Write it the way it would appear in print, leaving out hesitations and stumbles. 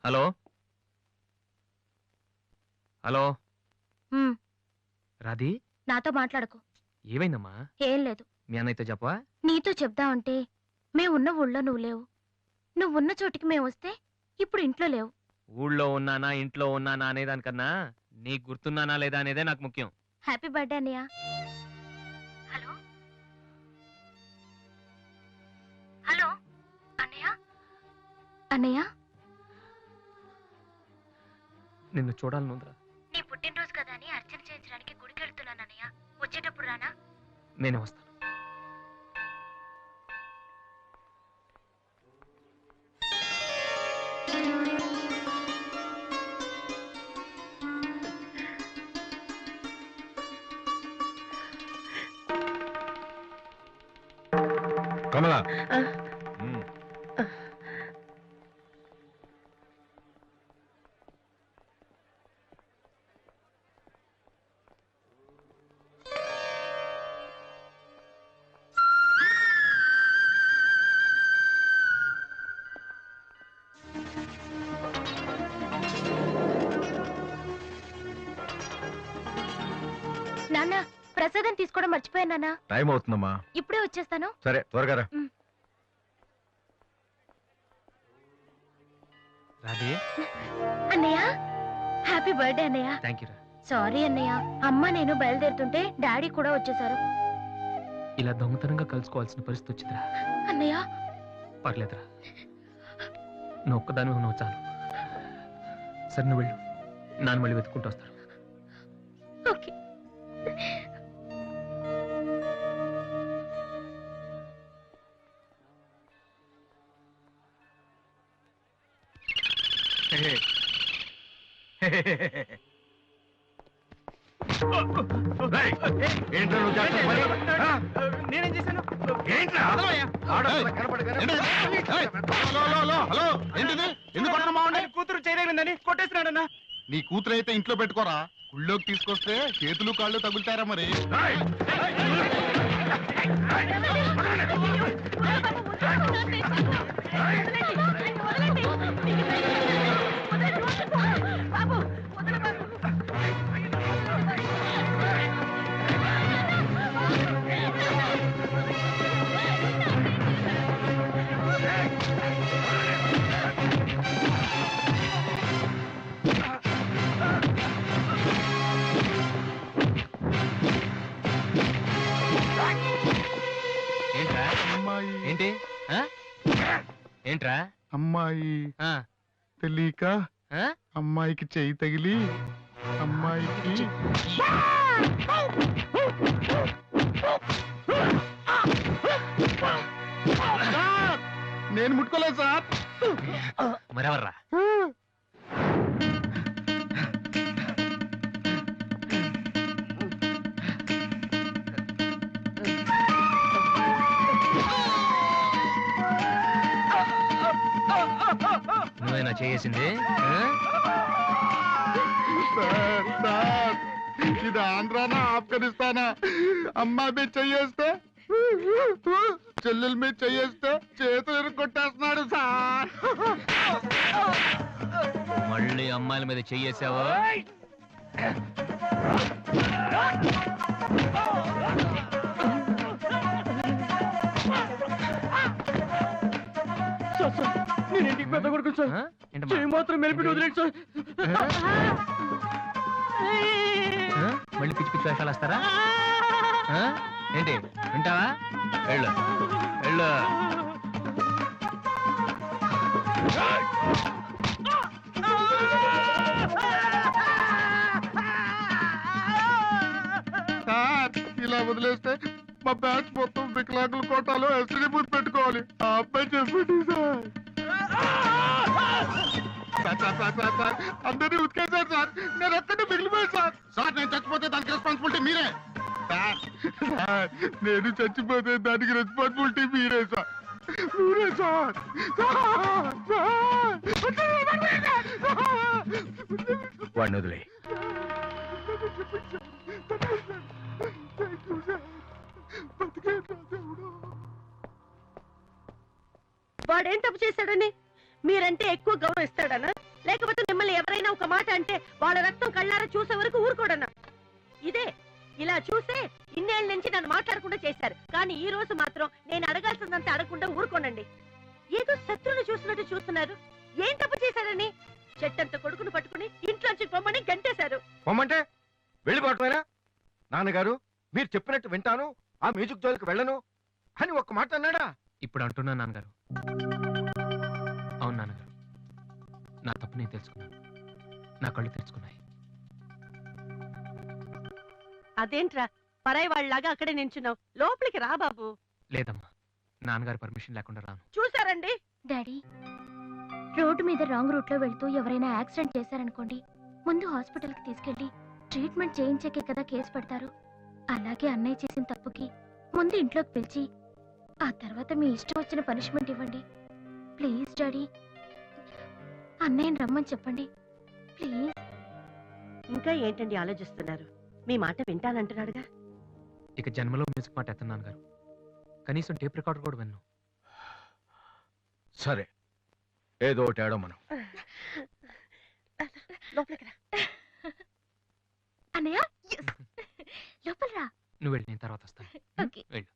Hello hello Radhi, నాతో మాట్లాడకు. ఏమైందమ్మా? ఏం లేదు. మీ అన్నయ్యతో చెప్పవా? నీతో చెప్దామంటే మేమున్న ఊళ్ళో నువ్వు లేవు. నువ్వున్న చోటికి మేము వస్తే ఇప్పుడు ఇంట్లో లేవు. ఊళ్ళో ఉన్నానా ఇంట్లో ఉన్నానా అనేదానికన్నా నీకు గుర్తున్నానా లేదా అనేదే నాకు ముఖ్యం. హ్యాపీ బర్త్డే అన్నయ్య. హలో హలో అన్నయ్య. అన్నయ్య, నిన్ను చూడాలనుందిరా. నీ పుట్టినరోజు కదా అని అర్చన చేయించడానికి గుడికి వెళ్తున్నాను అన్నయ్య. వచ్చేటప్పుడు రానా? నేనే వస్తాను. కమలా, నాన్న, ప్రసాదం తీసుకోవడం మర్చిపోయాను నాన్న. టైం అవుతుందమ్మా. ఇప్పుడే వచ్చేస్తాను. సరే, త్వరగా రా. రాధి, అన్నయ్య, హ్యాపీ బర్త్డే అన్నయ్య. థ్యాంక్ యూ రా. సారీ అన్నయ్య, అమ్మ నేను బయలుదేరుతుంటే డాడీ కూడా వచ్చేసారు. ఇలా దొంగతనంగా కలుసుకోవాల్సిన పరిస్థితి వచ్చిందిరా. అన్నయ్య, పర్లేదురా, నువ్వు ఒక్కదాని నువ్వు చాలు. సరే, నువ్వు వెళ్ళు. నాన్న మళ్ళీ వెతుక్కుంటూ వస్తారు. ఓకే. నేనేం చేశాను? కూతురు చేయలేదని కొట్టేసినాడన్నా. నీ కూతురు అయితే ఇంట్లో పెట్టుకోరా. గుళ్ళోకి తీసుకొస్తే చేతులు కాళ్ళు తగులుతారా మరి. ఏంట్రా? అమ్మాయి ఏంటి? ఏంట్రా? అమ్మాయి తెలియక అమ్మాయికి చెయ్యి తగిలి అమ్మాయికి నేను ముట్టుకోలేదు సార్. మరెవర్రా? నువ్వేనా చేసింది? సార్, సార్, ఇది ఆంధ్రానా ఆఫ్ఘనిస్తానా? అమ్మాయి మీద చెయ్యేస్తే చెల్లెల మీద చెయ్యేస్తే చేతులు ఎరుకొట్టేస్తున్నాడు సార్. మళ్ళీ అమ్మాయిల మీద చెయ్యేసావా? నేను ఇంటికి పెద్ద కొడుకు సార్. చెయ్యి మాత్రం మెలిపి వదిలేండి సార్. మళ్ళీ పిచ్చి పిచ్చి వేషాలు వస్తారా? ఏంటి వింటావా? వెళ్ళు వెళ్ళు. సార్, ఇలా వదిలేస్తే మా బ్యాచ్ మొత్తం వికలాంగుల కోటాలో ఎస్టీ బూత్ పెట్టుకోవాలి. ఆ అబ్బాయి చెప్పండి సార్. అందరినీ ఉతికేశారు సార్. నేను ఒక్కడే మిగిలిపోయాను సార్. సార్, నేను చచ్చిపోతే దానికి రెస్పాన్సిబిలిటీ మీరే సార్. సార్, నేను చచ్చిపోతే దానికి రెస్పాన్సిబిలిటీ మీరే సార్. మీరే సార్. వాడిని వదిలే. వాడేం తప్పు చేశాడని మీరంటే ఎక్కువ గౌరవం ఇస్తాడనా? లేకపోతే మిమ్మల్ని ఎవరైనా ఒక మాట అంటే వాళ్ళ రక్తం కళ్ళారా చూసే వరకు ఊరుకోడన్నా. ఇదే ఇలా చూసే ఇన్నేళ్ల నుంచి నన్ను మాట్లాడకుండా చేశారు. కానీ ఈ రోజు మాత్రం నేను అడగాల్సిందంతా అడగకుండా ఊరుకోనండి. ఏదో శత్రువుని చూసినట్టు చూస్తున్నారు. ఏం తప్పు చేశారని చెట్టంత కొడుకును పట్టుకుని ఇంట్లోంచి పొమ్మని గంటేశారు. పొమ్మంటే వెళ్ళిపోవటమేనా? నాన్నగారు మీరు చెప్పినట్టు వింటాను, ఆ మ్యూజిక్ జోలికి వెళ్ళను అని ఒక్క మాట అన్నాడా? ఇప్పుడు అంటున్నా నాన్నగారు. అవును నాన్నగారు, నా తప్పు నేను తెలుసుకున్నాను. నా కళ్ళు తెరుచుకున్నాయి. అదేంట్రా పరాయి వాళ్ళలాగా అక్కడే నించున్నావు? లోపలికి రా బాబు. లేదమ్మా, నాన్నగారు పర్మిషన్ లేకుండా రాను. చూసారండి డాడీ, రోడ్డు మీద రాంగ్ రూట్ లో వెళ్తూ ఎవరైనా యాక్సిడెంట్ చేశారనుకోండి, ముందు హాస్పిటల్కి తీసుకెళ్లి ట్రీట్మెంట్ చేయించాకే కదా కేసు పెడతారు. అలాగే అన్నయ్య చేసిన తప్పుకి ముందు ఇంట్లోకి పిలిచి ఆ తర్వాత మీ ఇష్టం వచ్చిన పనిష్మెంట్ ఇవ్వండి. ప్లీజ్ డాడీ, అన్నయ్యని రమ్మని చెప్పండి ప్లీజ్. ఇంకా ఏంటండి ఆలోచిస్తున్నారు? మీ మాట వింటానంటున్నాడుగా. ఇక జన్మలో మ్యూజిక్ మాట ఎత్తను నాన్నగారు. కనీసం టేప్ రికార్డర్ కూడా విన్ను. సరే, ఏదో ఒకటి ఆడో మనం. లోపలికి రా. అన్నయ్య లోపల రా. నువ్వు వెళ్ళి నేను తర్వాత వస్తాను. ఓకే. వెళ్ళు.